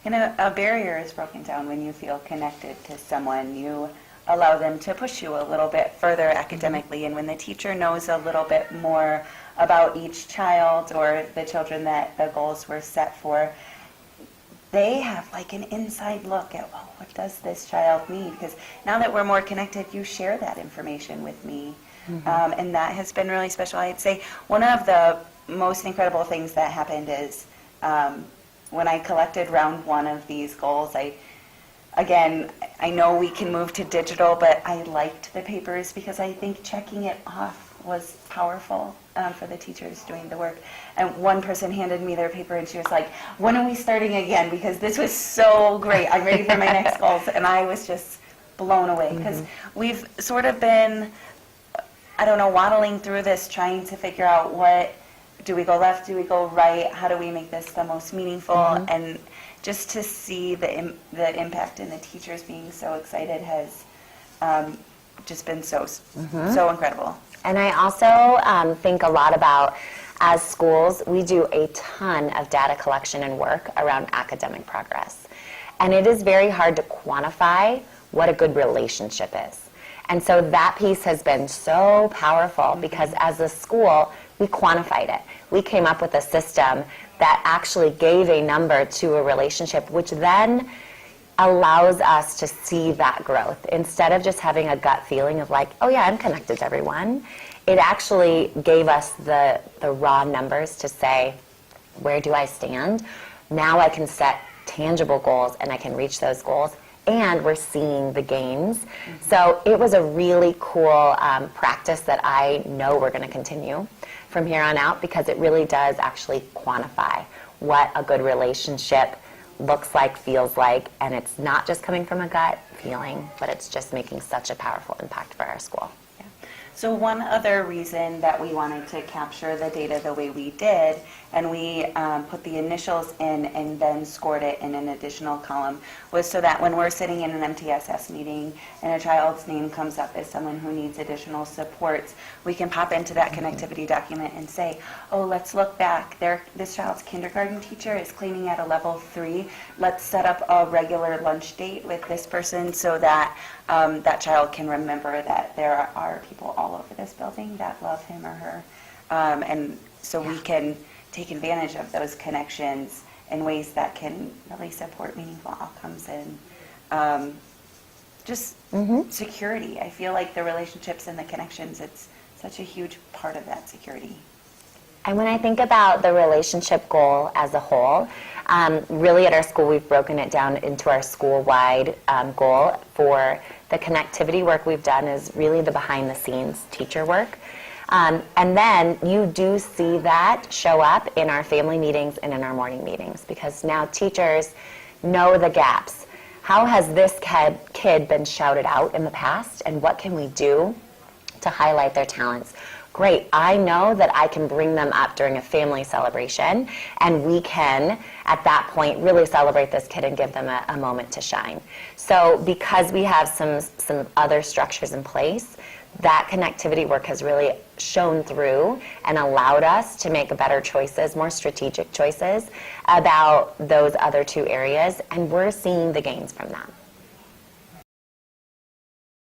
And a barrier is broken down when you feel connected to someone. You allow them to push you a little bit further academically, and when the teacher knows a little bit more about each child or the children that the goals were set for, they have like an inside look at, well, what does this child need? Because now that we're more connected, you share that information with me. And that has been really special. I'd say one of the most incredible things that happened is when I collected round one of these goals, I know we can move to digital, but I liked the papers because I think checking it off was powerful for the teachers doing the work. And one person handed me their paper and she was like, when are we starting again? Because this was so great. I'm ready for my next goals. And I was just blown away because we've sort of been, I don't know, waddling through this, trying to figure out what, do we go left, do we go right, how do we make this the most meaningful? And just to see the impact and the teachers being so excited has just been so incredible. And I also think a lot about, as schools, we do a ton of data collection and work around academic progress. And it is very hard to quantify what a good relationship is. And so that piece has been so powerful because as a school, we quantified it. We came up with a system that actually gave a number to a relationship, which then allows us to see that growth. Instead of just having a gut feeling of like, oh yeah, I'm connected to everyone, it actually gave us the raw numbers to say, where do I stand? Now I can set tangible goals and I can reach those goals, and we're seeing the gains. So it was a really cool practice that I know we're going to continue from here on out, because it really does actually quantify what a good relationship looks like, feels like, and it's not just coming from a gut feeling, but it's just making such a powerful impact for our school. Yeah. So one other reason that we wanted to capture the data the way we did, and we put the initials in and then scored it in an additional column, was so that when we're sitting in an MTSS meeting and a child's name comes up as someone who needs additional supports, we can pop into that connectivity document and say, oh, let's look back. This child's kindergarten teacher is claiming at a level 3. Let's set up a regular lunch date with this person so that that child can remember that there are people all over this building that love him or her. And so we can take advantage of those connections in ways that can really support meaningful outcomes and just security. I feel like the relationships and the connections, it's such a huge part of that security. And when I think about the relationship goal as a whole, really at our school we've broken it down into our school-wide goal. For the connectivity work we've done is really the behind-the-scenes teacher work. And then you do see that show up in our family meetings and in our morning meetings, because now teachers know the gaps. How has this kid been shouted out in the past, and what can we do to highlight their talents? Great, I know that I can bring them up during a family celebration, and we can, at that point, really celebrate this kid and give them a moment to shine. So because we have some other structures in place, that connectivity work has really shown through and allowed us to make better choices, more strategic choices about those other two areas, and we're seeing the gains from that.